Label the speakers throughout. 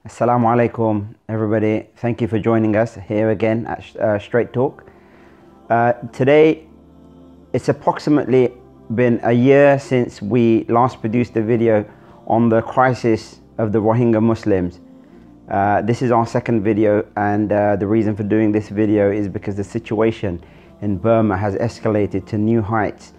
Speaker 1: Assalamu alaikum, everybody. Thank you for joining us here again at Straight Talk. Today, it's approximately been a year since we last produced a video on the crisis of the Rohingya Muslims. This is our second video, and the reason for doing this video is because the situation in Burma has escalated to new heights.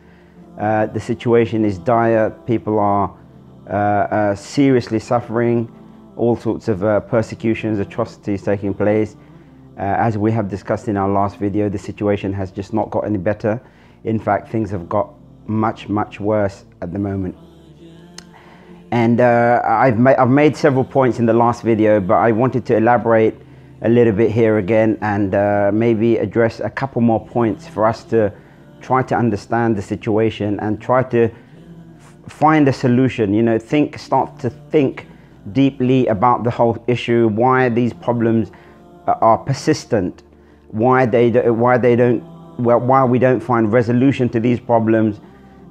Speaker 1: The situation is dire. People are seriously suffering. All sorts of persecutions, atrocities taking place. As we have discussed in our last video, the situation has just not got any better. In fact, things have got much worse at the moment. And I've made several points in the last video, but I wanted to elaborate a little bit here again and maybe address a couple more points for us to try to understand the situation and try to find a solution. You know, start to think deeply about the whole issue, why these problems are persistent, why we don't find resolution to these problems,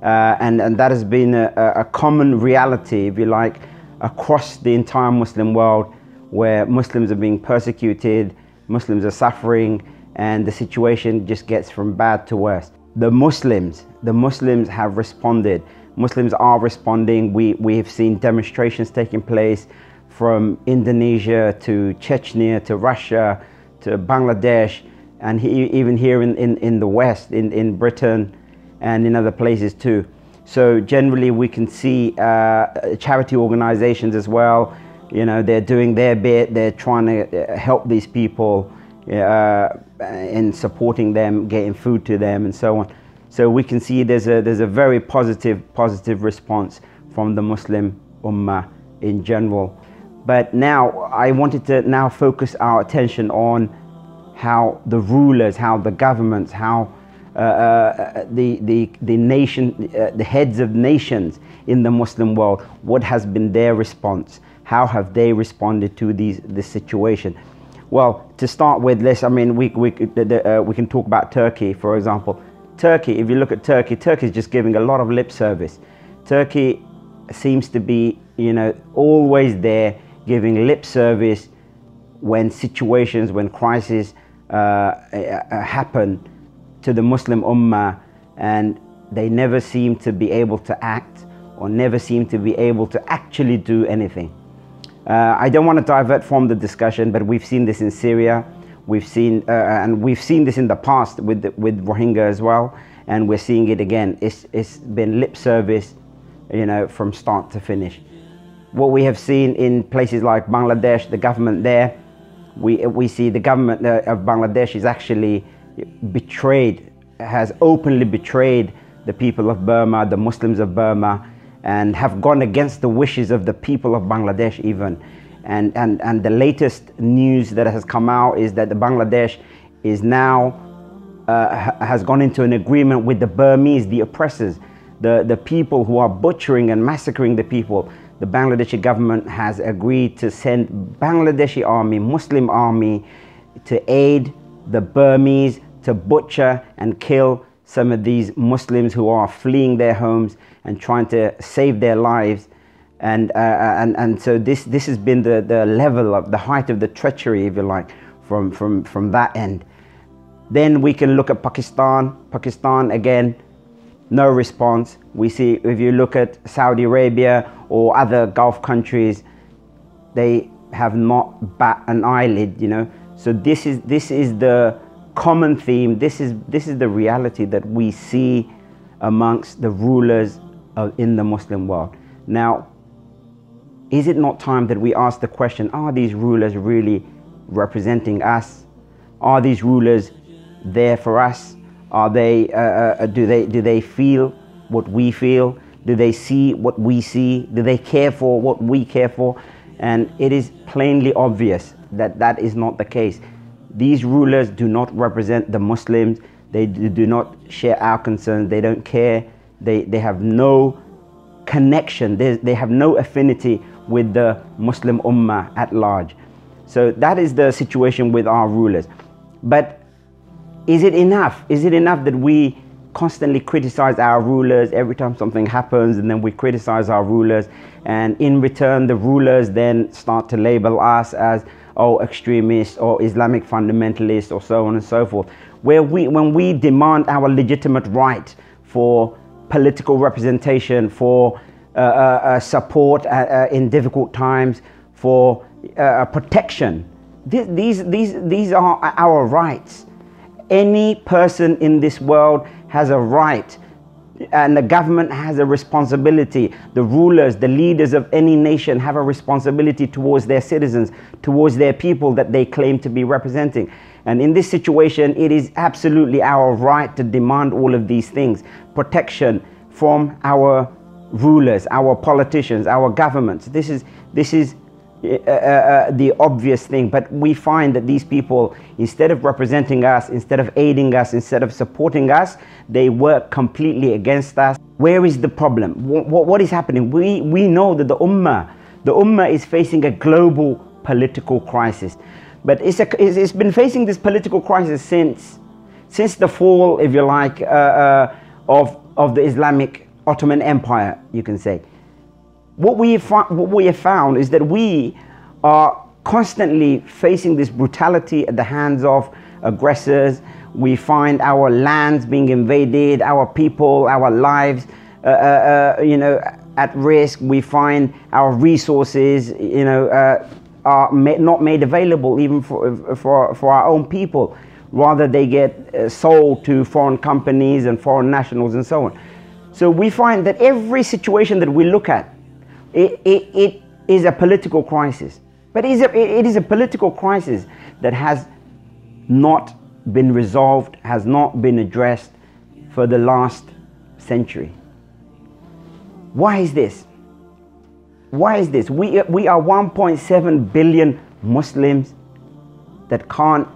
Speaker 1: and that has been a common reality, if you like, across the entire Muslim world, where Muslims are being persecuted, Muslims are suffering, and the situation just gets from bad to worse. The Muslims have responded. Muslims are responding. We have seen demonstrations taking place from Indonesia to Chechnya to Russia to Bangladesh, and even here in the West, in Britain and in other places too. So generally we can see charity organizations as well. You know, they're doing their bit. They're trying to help these people in supporting them, getting food to them and so on. So we can see there's a very positive response from the Muslim Ummah in general. But now I wanted to focus our attention on how the rulers, how the governments, how the nation, the heads of nations in the Muslim world, what has been their response? How have they responded to this situation? Well, to start with, we can talk about Turkey, for example. Turkey, if you look at Turkey, Turkey is just giving a lot of lip service. Turkey seems to be, always there giving lip service when situations, when crises happen to the Muslim Ummah, and they never seem to be able to act or never seem to be able to actually do anything. I don't want to divert from the discussion, but we've seen this in Syria. We've seen this in the past with Rohingya as well, and we're seeing it again. It's been lip service, from start to finish. What we have seen in places like Bangladesh, the government there, we see the government of Bangladesh is actually has openly betrayed the people of Burma, the Muslims of Burma, and have gone against the wishes of the people of Bangladesh even. And the latest news that has come out is that the Bangladesh is now has gone into an agreement with the Burmese, the oppressors, the people who are butchering and massacring the people. The Bangladeshi government has agreed to send Bangladeshi army, Muslim army, to aid the Burmese to butcher and kill some of these Muslims who are fleeing their homes and trying to save their lives. And so this has been the level of the height of the treachery, if you like, from that end. Then we can look at Pakistan. Pakistan again, no response. We see, if you look at Saudi Arabia or other Gulf countries, they have not bat an eyelid. So this is the common theme. This is the reality that we see amongst the rulers in the Muslim world. Now, is it not time that we ask the question, are these rulers really representing us? Are these rulers there for us? Are they, do they feel what we feel? Do they see what we see? Do they care for what we care for? And it is plainly obvious that that is not the case. These rulers do not represent the Muslims. They do not share our concerns. They don't care. They have no connection. They have no affinity with the Muslim Ummah at large. So that is the situation with our rulers. But is it enough? Is it enough that we constantly criticize our rulers every time something happens, and then we criticize our rulers, and in return the rulers then start to label us as, oh, extremists or Islamic fundamentalists or so on and so forth. When we demand our legitimate right for political representation, for support in difficult times, for protection, these are our rights. Any person in this world has a right, and the government has a responsibility. The rulers, the leaders of any nation have a responsibility towards their citizens, towards their people that they claim to be representing. And in this situation, it is absolutely our right to demand all of these things. Protection from our rulers, our politicians, our governments. This is the obvious thing. But we find that these people, instead of representing us, instead of aiding us, instead of supporting us, they work completely against us. Where is the problem? What is happening? We know that the Ummah is facing a global political crisis. But it's been facing this political crisis since the fall, if you like, of the Islamic Ottoman Empire, you can say. What we have found is that we are constantly facing this brutality at the hands of aggressors. We find our lands being invaded, our people, our lives, at risk. We find our resources, are not made available even for our own people. Rather, they get sold to foreign companies and foreign nationals and so on. So we find that every situation that we look at, it is a political crisis. But it is a political crisis that has not been resolved, has not been addressed for the last century. Why is this? Why is this? We are 1.7 billion Muslims that can't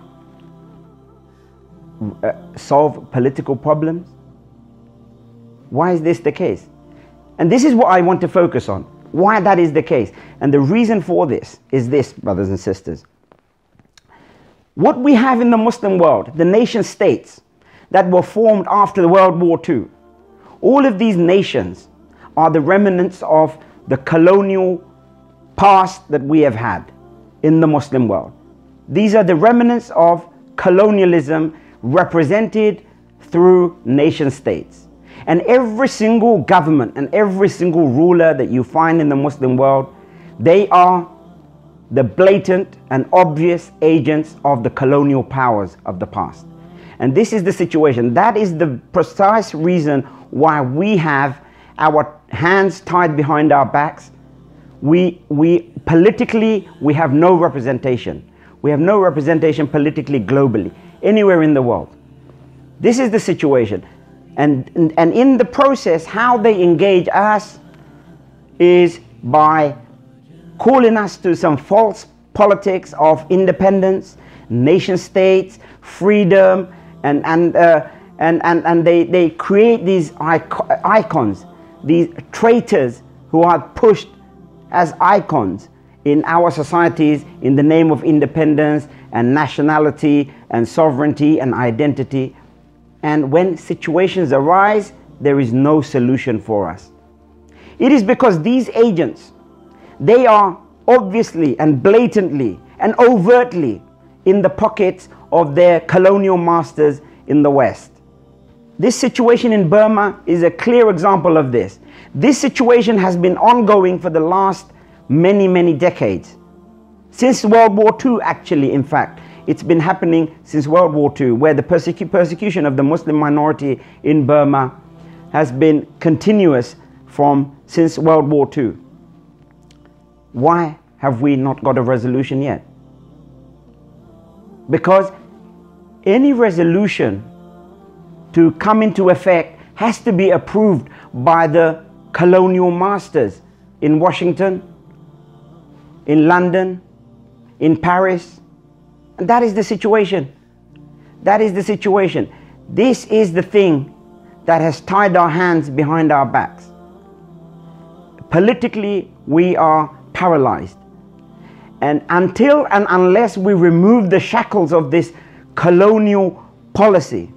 Speaker 1: solve political problems. Why is this the case? And this is what I want to focus on, why that is the case. And the reason for this is this, brothers and sisters. What we have in the Muslim world, the nation states that were formed after World War II, all of these nations are the remnants of the colonial past that we have had in the Muslim world. These are the remnants of colonialism represented through nation states. And every single government and every single ruler that you find in the Muslim world, they are the blatant and obvious agents of the colonial powers of the past. And this is the situation. That is the precise reason why we have our hands tied behind our backs. Politically, we have no representation. We have no representation politically, globally, anywhere in the world. This is the situation. And in the process, how they engage us is by calling us to some false politics of independence, nation states, freedom, and they create these icons, these traitors who are pushed as icons in our societies in the name of independence and nationality and sovereignty and identity. And when situations arise, there is no solution for us. It is because these agents, they are obviously and blatantly and overtly in the pockets of their colonial masters in the West. This situation in Burma is a clear example of this. This situation has been ongoing for the last many decades. Since World War II, actually, in fact. It's been happening since World War II, where the persecution of the Muslim minority in Burma has been continuous since World War II. Why have we not got a resolution yet? Because any resolution to come into effect has to be approved by the colonial masters in Washington, in London, in Paris. And that is the situation. That is the situation. This is the thing that has tied our hands behind our backs. Politically, we are paralyzed. And until and unless we remove the shackles of this colonial policy,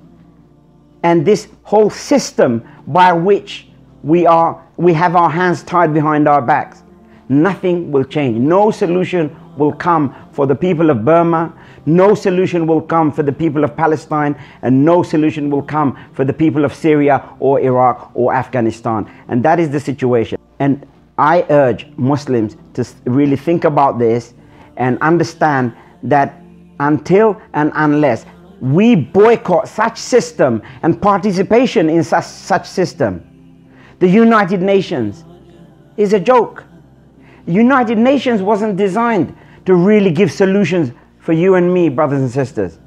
Speaker 1: and this whole system by which we have our hands tied behind our backs, nothing will change. No solution will come for the people of Burma, no solution will come for the people of Palestine, and no solution will come for the people of Syria or Iraq or Afghanistan. And that is the situation. And I urge Muslims to really think about this and understand that until and unless we boycott such system and participation in such system, the United Nations is a joke. United Nations wasn't designed to really give solutions for you and me, brothers and sisters.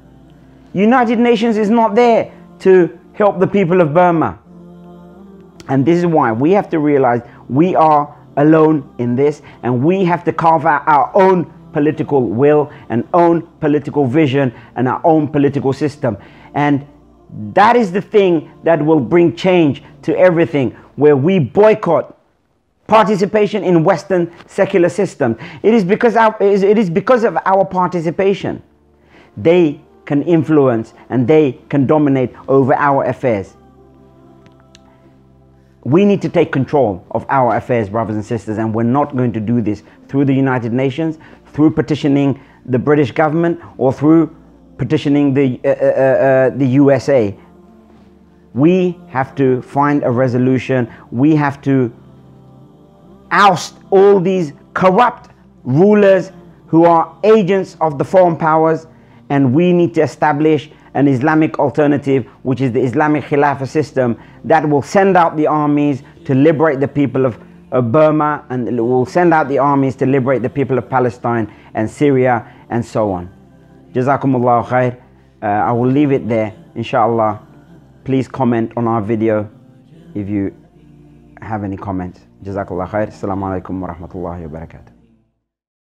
Speaker 1: United Nations is not there to help the people of Burma. And this is why we have to realize we are alone in this, and we have to carve out our own political will and own political vision and our own political system. And that is the thing that will bring change to everything, where we boycott participation in Western secular systems. It is because of our participation they can influence and they can dominate over our affairs. We need to take control of our affairs, brothers and sisters, and we're not going to do this through the United Nations, through petitioning the British government, or through petitioning the USA. We have to find a resolution. We have to oust all these corrupt rulers who are agents of the foreign powers, and we need to establish an Islamic alternative, which is the Islamic Khilafah system that will send out the armies to liberate the people of Burma, and it will send out the armies to liberate the people of Palestine and Syria and so on. Jazakumullahu khair. I will leave it there, inshallah. Please comment on our video if you have any comments. Jazakallah khair. Assalamu alaikum wa rahmatullahi wa barakatuh.